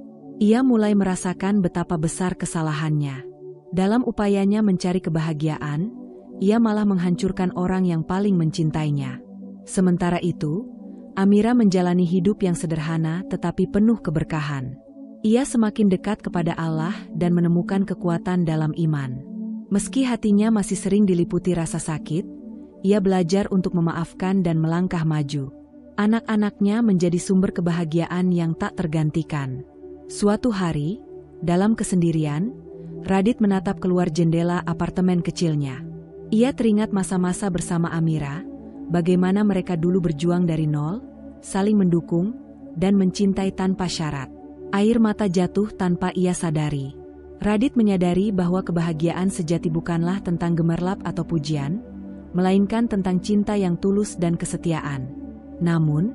Speaker 2: Ia mulai merasakan betapa besar kesalahannya. Dalam upayanya mencari kebahagiaan, ia malah menghancurkan orang yang paling mencintainya. Sementara itu, Amira menjalani hidup yang sederhana tetapi penuh keberkahan. Ia semakin dekat kepada Allah dan menemukan kekuatan dalam iman. Meski hatinya masih sering diliputi rasa sakit, ia belajar untuk memaafkan dan melangkah maju. Anak-anaknya menjadi sumber kebahagiaan yang tak tergantikan. Suatu hari, dalam kesendirian, Radit menatap keluar jendela apartemen kecilnya. Ia teringat masa-masa bersama Amira, bagaimana mereka dulu berjuang dari nol, saling mendukung, dan mencintai tanpa syarat. Air mata jatuh tanpa ia sadari. Radit menyadari bahwa kebahagiaan sejati bukanlah tentang gemerlap atau pujian, melainkan tentang cinta yang tulus dan kesetiaan. Namun,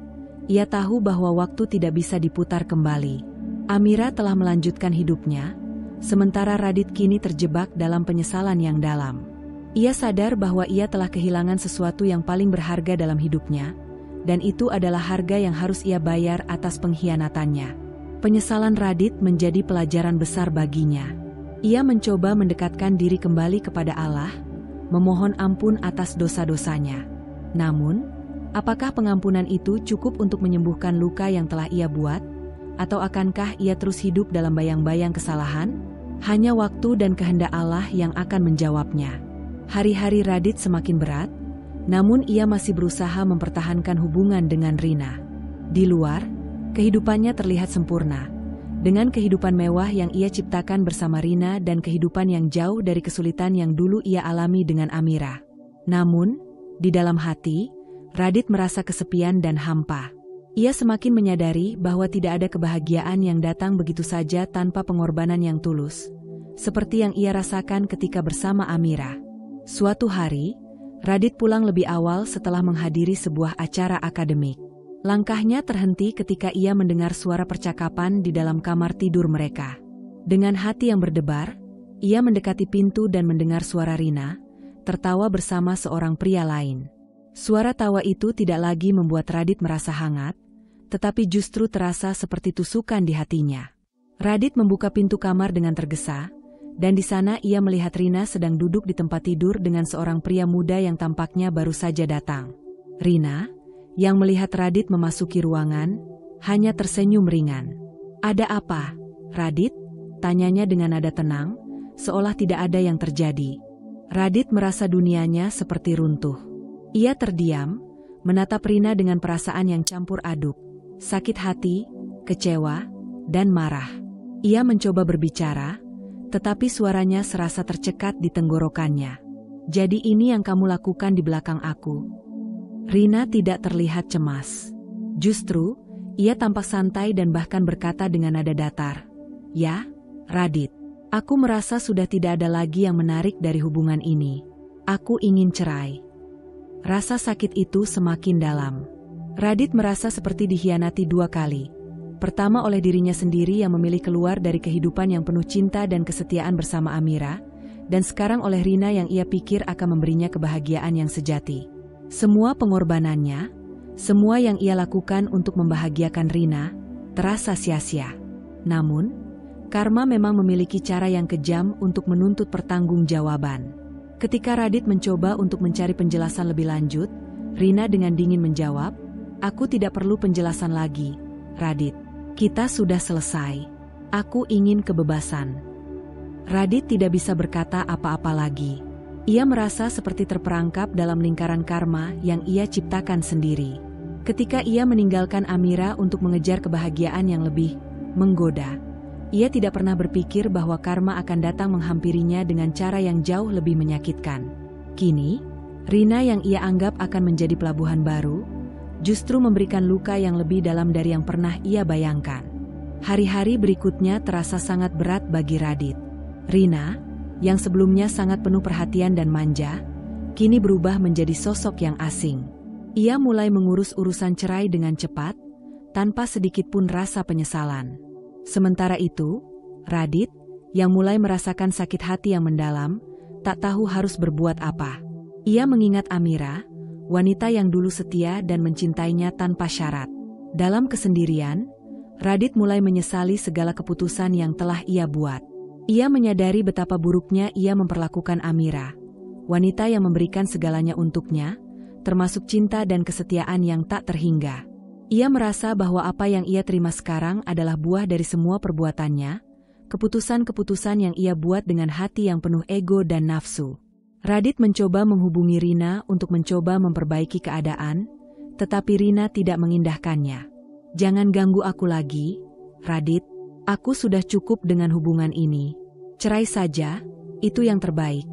Speaker 2: ia tahu bahwa waktu tidak bisa diputar kembali. Amira telah melanjutkan hidupnya, sementara Radit kini terjebak dalam penyesalan yang dalam. Ia sadar bahwa ia telah kehilangan sesuatu yang paling berharga dalam hidupnya, dan itu adalah harga yang harus ia bayar atas pengkhianatannya. Penyesalan Radit menjadi pelajaran besar baginya. Ia mencoba mendekatkan diri kembali kepada Allah, memohon ampun atas dosa-dosanya. Namun, apakah pengampunan itu cukup untuk menyembuhkan luka yang telah ia buat? Atau akankah ia terus hidup dalam bayang-bayang kesalahan? Hanya waktu dan kehendak Allah yang akan menjawabnya. Hari-hari Radit semakin berat, namun ia masih berusaha mempertahankan hubungan dengan Rina. Di luar, kehidupannya terlihat sempurna, dengan kehidupan mewah yang ia ciptakan bersama Rina dan kehidupan yang jauh dari kesulitan yang dulu ia alami dengan Amira. Namun, di dalam hati, Radit merasa kesepian dan hampa. Ia semakin menyadari bahwa tidak ada kebahagiaan yang datang begitu saja tanpa pengorbanan yang tulus, seperti yang ia rasakan ketika bersama Amira. Suatu hari, Radit pulang lebih awal setelah menghadiri sebuah acara akademik. Langkahnya terhenti ketika ia mendengar suara percakapan di dalam kamar tidur mereka. Dengan hati yang berdebar, ia mendekati pintu dan mendengar suara Rina, tertawa bersama seorang pria lain. Suara tawa itu tidak lagi membuat Radit merasa hangat, tetapi justru terasa seperti tusukan di hatinya. Radit membuka pintu kamar dengan tergesa, dan di sana ia melihat Rina sedang duduk di tempat tidur dengan seorang pria muda yang tampaknya baru saja datang. Rina, yang melihat Radit memasuki ruangan, hanya tersenyum ringan. "Ada apa, Radit?" tanyanya dengan nada tenang, seolah tidak ada yang terjadi. Radit merasa dunianya seperti runtuh. Ia terdiam, menatap Rina dengan perasaan yang campur aduk, sakit hati, kecewa, dan marah. Ia mencoba berbicara, tetapi suaranya serasa tercekat di tenggorokannya. Jadi ini yang kamu lakukan di belakang aku? Rina tidak terlihat cemas. Justru, ia tampak santai dan bahkan berkata dengan nada datar. Ya, Radit. Aku merasa sudah tidak ada lagi yang menarik dari hubungan ini. Aku ingin cerai. Rasa sakit itu semakin dalam. Radit merasa seperti dikhianati 2 kali. Pertama oleh dirinya sendiri yang memilih keluar dari kehidupan yang penuh cinta dan kesetiaan bersama Amira, dan sekarang oleh Rina yang ia pikir akan memberinya kebahagiaan yang sejati. Semua pengorbanannya, semua yang ia lakukan untuk membahagiakan Rina, terasa sia-sia. Namun, karma memang memiliki cara yang kejam untuk menuntut pertanggungjawaban. Ketika Radit mencoba untuk mencari penjelasan lebih lanjut, Rina dengan dingin menjawab, "Aku tidak perlu penjelasan lagi, Radit. Kita sudah selesai. Aku ingin kebebasan." Radit tidak bisa berkata apa-apa lagi. Ia merasa seperti terperangkap dalam lingkaran karma yang ia ciptakan sendiri. Ketika ia meninggalkan Amira untuk mengejar kebahagiaan yang lebih menggoda, ia tidak pernah berpikir bahwa karma akan datang menghampirinya dengan cara yang jauh lebih menyakitkan. Kini, Rina yang ia anggap akan menjadi pelabuhan baru, justru memberikan luka yang lebih dalam dari yang pernah ia bayangkan. Hari-hari berikutnya terasa sangat berat bagi Radit. Rina, yang sebelumnya sangat penuh perhatian dan manja, kini berubah menjadi sosok yang asing. Ia mulai mengurus urusan cerai dengan cepat, tanpa sedikit pun rasa penyesalan. Sementara itu, Radit, yang mulai merasakan sakit hati yang mendalam, tak tahu harus berbuat apa. Ia mengingat Amira, wanita yang dulu setia dan mencintainya tanpa syarat. Dalam kesendirian, Radit mulai menyesali segala keputusan yang telah ia buat. Ia menyadari betapa buruknya ia memperlakukan Amira, wanita yang memberikan segalanya untuknya, termasuk cinta dan kesetiaan yang tak terhingga. Ia merasa bahwa apa yang ia terima sekarang adalah buah dari semua perbuatannya, keputusan-keputusan yang ia buat dengan hati yang penuh ego dan nafsu. Radit mencoba menghubungi Rina untuk mencoba memperbaiki keadaan, tetapi Rina tidak mengindahkannya. "Jangan ganggu aku lagi, Radit. Aku sudah cukup dengan hubungan ini. Cerai saja, itu yang terbaik,"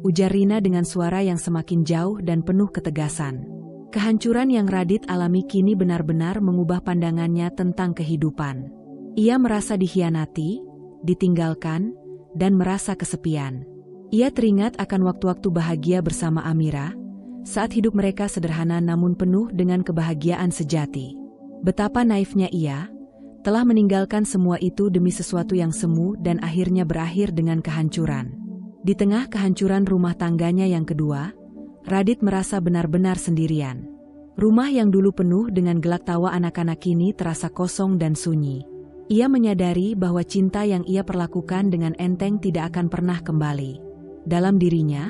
Speaker 2: ujar Rina dengan suara yang semakin jauh dan penuh ketegasan. Kehancuran yang Radit alami kini benar-benar mengubah pandangannya tentang kehidupan. Ia merasa dikhianati, ditinggalkan, dan merasa kesepian. Ia teringat akan waktu-waktu bahagia bersama Amira, saat hidup mereka sederhana namun penuh dengan kebahagiaan sejati. Betapa naifnya ia, telah meninggalkan semua itu demi sesuatu yang semu dan akhirnya berakhir dengan kehancuran. Di tengah kehancuran rumah tangganya yang kedua, Radit merasa benar-benar sendirian. Rumah yang dulu penuh dengan gelak tawa anak-anak kini terasa kosong dan sunyi. Ia menyadari bahwa cinta yang ia perlakukan dengan enteng tidak akan pernah kembali. Dalam dirinya,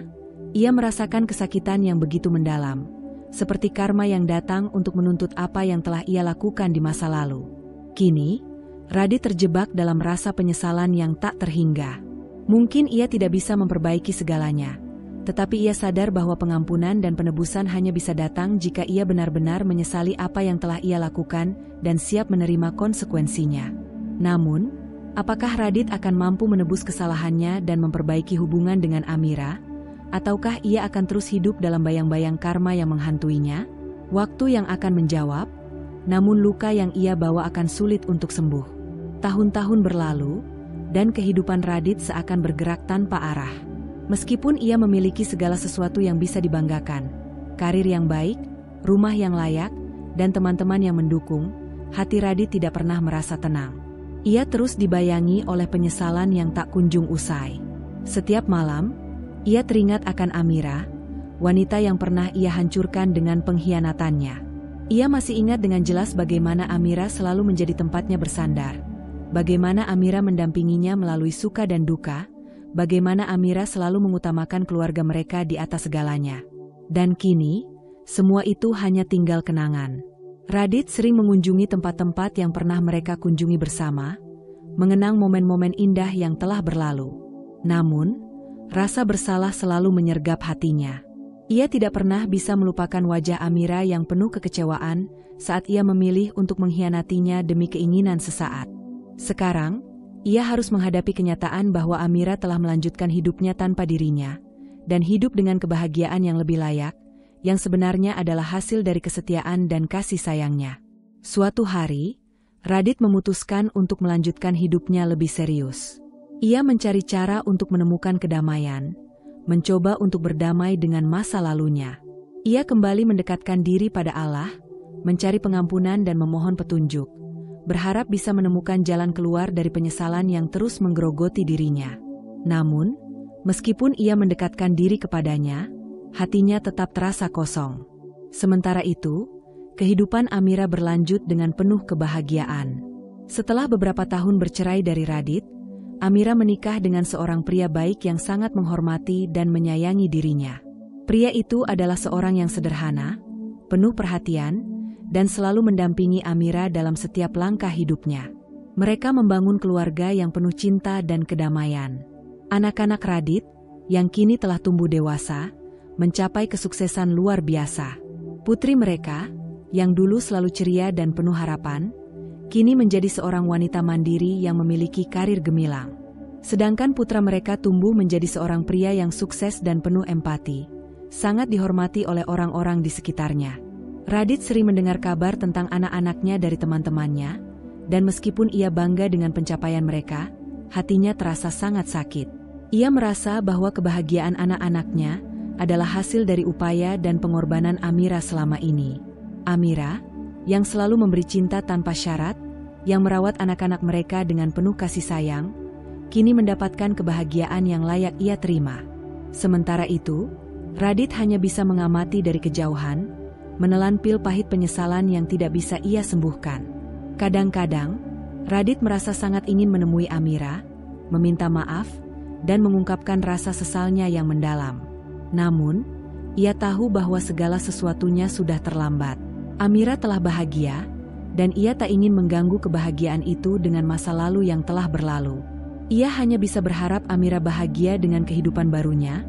Speaker 2: ia merasakan kesakitan yang begitu mendalam, seperti karma yang datang untuk menuntut apa yang telah ia lakukan di masa lalu. Kini, Radit terjebak dalam rasa penyesalan yang tak terhingga. Mungkin ia tidak bisa memperbaiki segalanya, tetapi ia sadar bahwa pengampunan dan penebusan hanya bisa datang jika ia benar-benar menyesali apa yang telah ia lakukan dan siap menerima konsekuensinya. Namun, apakah Radit akan mampu menebus kesalahannya dan memperbaiki hubungan dengan Amira? Ataukah ia akan terus hidup dalam bayang-bayang karma yang menghantuinya? Waktu yang akan menjawab, namun luka yang ia bawa akan sulit untuk sembuh. Tahun-tahun berlalu, dan kehidupan Radit seakan bergerak tanpa arah. Meskipun ia memiliki segala sesuatu yang bisa dibanggakan, karir yang baik, rumah yang layak, dan teman-teman yang mendukung, hati Radit tidak pernah merasa tenang. Ia terus dibayangi oleh penyesalan yang tak kunjung usai. Setiap malam, ia teringat akan Amira, wanita yang pernah ia hancurkan dengan pengkhianatannya. Ia masih ingat dengan jelas bagaimana Amira selalu menjadi tempatnya bersandar, bagaimana Amira mendampinginya melalui suka dan duka, bagaimana Amira selalu mengutamakan keluarga mereka di atas segalanya. Dan kini, semua itu hanya tinggal kenangan. Radit sering mengunjungi tempat-tempat yang pernah mereka kunjungi bersama, mengenang momen-momen indah yang telah berlalu. Namun, rasa bersalah selalu menyergap hatinya. Ia tidak pernah bisa melupakan wajah Amira yang penuh kekecewaan saat ia memilih untuk mengkhianatinya demi keinginan sesaat. Sekarang, Ia harus menghadapi kenyataan bahwa Amira telah melanjutkan hidupnya tanpa dirinya, dan hidup dengan kebahagiaan yang lebih layak, yang sebenarnya adalah hasil dari kesetiaan dan kasih sayangnya. Suatu hari, Radit memutuskan untuk melanjutkan hidupnya lebih serius. Ia mencari cara untuk menemukan kedamaian, mencoba untuk berdamai dengan masa lalunya. Ia kembali mendekatkan diri pada Allah, mencari pengampunan dan memohon petunjuk, berharap bisa menemukan jalan keluar dari penyesalan yang terus menggerogoti dirinya. Namun, meskipun ia mendekatkan diri kepadanya, hatinya tetap terasa kosong. Sementara itu, kehidupan Amira berlanjut dengan penuh kebahagiaan. Setelah beberapa tahun bercerai dari Radit, Amira menikah dengan seorang pria baik yang sangat menghormati dan menyayangi dirinya. Pria itu adalah seorang yang sederhana, penuh perhatian, dan selalu mendampingi Amira dalam setiap langkah hidupnya. Mereka membangun keluarga yang penuh cinta dan kedamaian. Anak-anak Radit, yang kini telah tumbuh dewasa, mencapai kesuksesan luar biasa. Putri mereka, yang dulu selalu ceria dan penuh harapan, kini menjadi seorang wanita mandiri yang memiliki karir gemilang. Sedangkan putra mereka tumbuh menjadi seorang pria yang sukses dan penuh empati, sangat dihormati oleh orang-orang di sekitarnya. Radit sering mendengar kabar tentang anak-anaknya dari teman-temannya, dan meskipun ia bangga dengan pencapaian mereka, hatinya terasa sangat sakit. Ia merasa bahwa kebahagiaan anak-anaknya adalah hasil dari upaya dan pengorbanan Amira selama ini. Amira, yang selalu memberi cinta tanpa syarat, yang merawat anak-anak mereka dengan penuh kasih sayang, kini mendapatkan kebahagiaan yang layak ia terima. Sementara itu, Radit hanya bisa mengamati dari kejauhan, menelan pil pahit penyesalan yang tidak bisa ia sembuhkan. Kadang-kadang, Radit merasa sangat ingin menemui Amira, meminta maaf, dan mengungkapkan rasa sesalnya yang mendalam. Namun, ia tahu bahwa segala sesuatunya sudah terlambat. Amira telah bahagia, dan ia tak ingin mengganggu kebahagiaan itu dengan masa lalu yang telah berlalu. Ia hanya bisa berharap Amira bahagia dengan kehidupan barunya,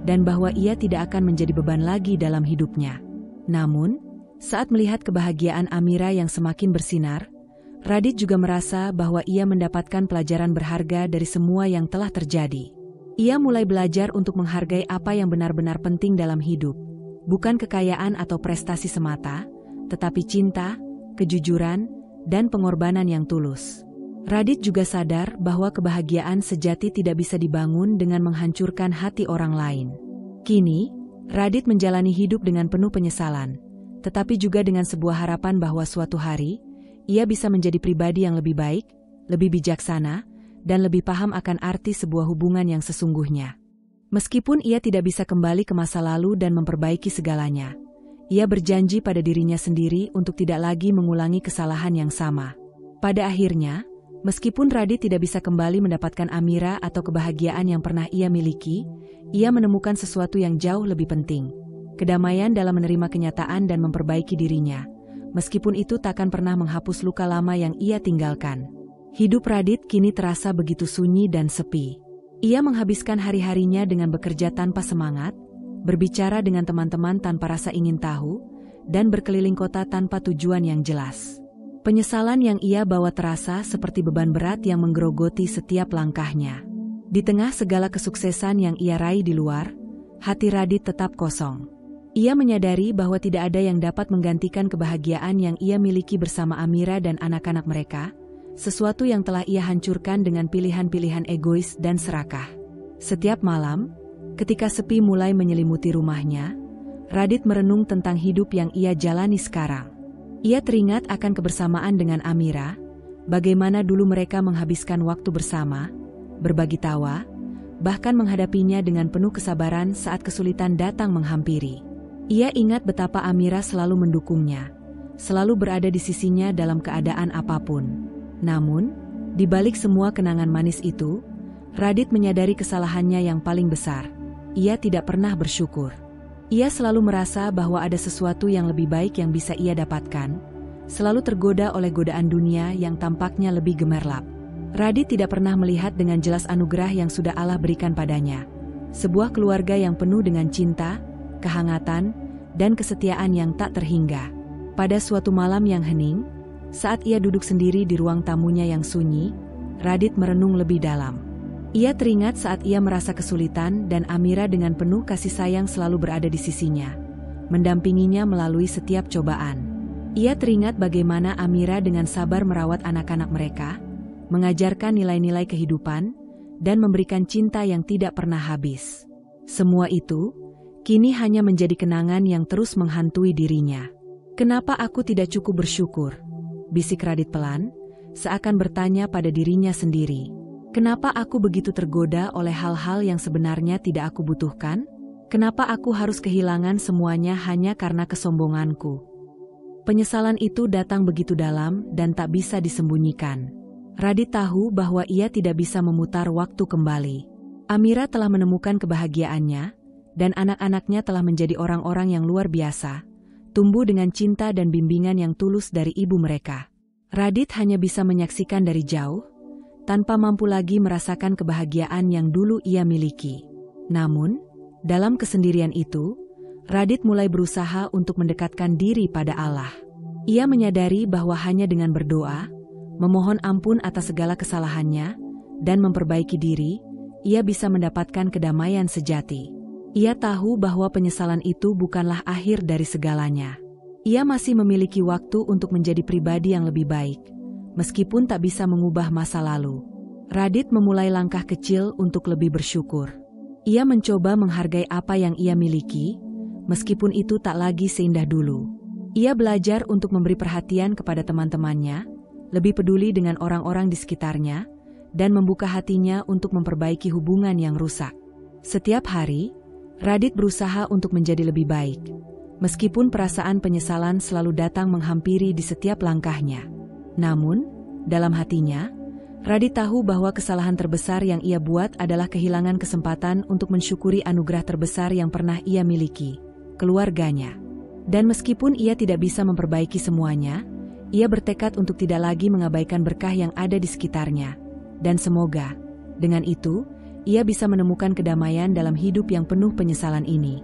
Speaker 2: dan bahwa ia tidak akan menjadi beban lagi dalam hidupnya. Namun, saat melihat kebahagiaan Amira yang semakin bersinar, Radit juga merasa bahwa ia mendapatkan pelajaran berharga dari semua yang telah terjadi. Ia mulai belajar untuk menghargai apa yang benar-benar penting dalam hidup, bukan kekayaan atau prestasi semata, tetapi cinta, kejujuran, dan pengorbanan yang tulus. Radit juga sadar bahwa kebahagiaan sejati tidak bisa dibangun dengan menghancurkan hati orang lain. Kini, Radit menjalani hidup dengan penuh penyesalan, tetapi juga dengan sebuah harapan bahwa suatu hari, ia bisa menjadi pribadi yang lebih baik, lebih bijaksana, dan lebih paham akan arti sebuah hubungan yang sesungguhnya. Meskipun ia tidak bisa kembali ke masa lalu dan memperbaiki segalanya, ia berjanji pada dirinya sendiri untuk tidak lagi mengulangi kesalahan yang sama. Pada akhirnya, meskipun Radit tidak bisa kembali mendapatkan Amira atau kebahagiaan yang pernah ia miliki, ia menemukan sesuatu yang jauh lebih penting, kedamaian dalam menerima kenyataan dan memperbaiki dirinya, meskipun itu takkan pernah menghapus luka lama yang ia tinggalkan. Hidup Radit kini terasa begitu sunyi dan sepi. Ia menghabiskan hari-harinya dengan bekerja tanpa semangat, berbicara dengan teman-teman tanpa rasa ingin tahu, dan berkeliling kota tanpa tujuan yang jelas. Penyesalan yang ia bawa terasa seperti beban berat yang menggerogoti setiap langkahnya. Di tengah segala kesuksesan yang ia raih di luar, hati Radit tetap kosong. Ia menyadari bahwa tidak ada yang dapat menggantikan kebahagiaan yang ia miliki bersama Amira dan anak-anak mereka, sesuatu yang telah ia hancurkan dengan pilihan-pilihan egois dan serakah. Setiap malam, ketika sepi mulai menyelimuti rumahnya, Radit merenung tentang hidup yang ia jalani sekarang. Ia teringat akan kebersamaan dengan Amira, bagaimana dulu mereka menghabiskan waktu bersama, berbagi tawa, bahkan menghadapinya dengan penuh kesabaran saat kesulitan datang menghampiri. Ia ingat betapa Amira selalu mendukungnya, selalu berada di sisinya dalam keadaan apapun. Namun, di balik semua kenangan manis itu, Radit menyadari kesalahannya yang paling besar. Ia tidak pernah bersyukur. Ia selalu merasa bahwa ada sesuatu yang lebih baik yang bisa ia dapatkan, selalu tergoda oleh godaan dunia yang tampaknya lebih gemerlap. Radit tidak pernah melihat dengan jelas anugerah yang sudah Allah berikan padanya. Sebuah keluarga yang penuh dengan cinta, kehangatan, dan kesetiaan yang tak terhingga. Pada suatu malam yang hening, saat ia duduk sendiri di ruang tamunya yang sunyi, Radit merenung lebih dalam. Ia teringat saat ia merasa kesulitan dan Amira dengan penuh kasih sayang selalu berada di sisinya, mendampinginya melalui setiap cobaan. Ia teringat bagaimana Amira dengan sabar merawat anak-anak mereka, mengajarkan nilai-nilai kehidupan, dan memberikan cinta yang tidak pernah habis. Semua itu, kini hanya menjadi kenangan yang terus menghantui dirinya. "Kenapa aku tidak cukup bersyukur?" bisik Radit pelan, seakan bertanya pada dirinya sendiri. "Kenapa aku begitu tergoda oleh hal-hal yang sebenarnya tidak aku butuhkan? Kenapa aku harus kehilangan semuanya hanya karena kesombonganku?" Penyesalan itu datang begitu dalam dan tak bisa disembunyikan. Radit tahu bahwa ia tidak bisa memutar waktu kembali. Amira telah menemukan kebahagiaannya, dan anak-anaknya telah menjadi orang-orang yang luar biasa, tumbuh dengan cinta dan bimbingan yang tulus dari ibu mereka. Radit hanya bisa menyaksikan dari jauh, tanpa mampu lagi merasakan kebahagiaan yang dulu ia miliki. Namun, dalam kesendirian itu, Radit mulai berusaha untuk mendekatkan diri pada Allah. Ia menyadari bahwa hanya dengan berdoa, memohon ampun atas segala kesalahannya, dan memperbaiki diri, ia bisa mendapatkan kedamaian sejati. Ia tahu bahwa penyesalan itu bukanlah akhir dari segalanya. Ia masih memiliki waktu untuk menjadi pribadi yang lebih baik, meskipun tak bisa mengubah masa lalu. Radit memulai langkah kecil untuk lebih bersyukur. Ia mencoba menghargai apa yang ia miliki, meskipun itu tak lagi seindah dulu. Ia belajar untuk memberi perhatian kepada teman-temannya, lebih peduli dengan orang-orang di sekitarnya, dan membuka hatinya untuk memperbaiki hubungan yang rusak. Setiap hari, Radit berusaha untuk menjadi lebih baik, meskipun perasaan penyesalan selalu datang menghampiri di setiap langkahnya. Namun, dalam hatinya, Radit tahu bahwa kesalahan terbesar yang ia buat adalah kehilangan kesempatan untuk mensyukuri anugerah terbesar yang pernah ia miliki, keluarganya. Dan meskipun ia tidak bisa memperbaiki semuanya, ia bertekad untuk tidak lagi mengabaikan berkah yang ada di sekitarnya. Dan semoga, dengan itu, ia bisa menemukan kedamaian dalam hidup yang penuh penyesalan ini.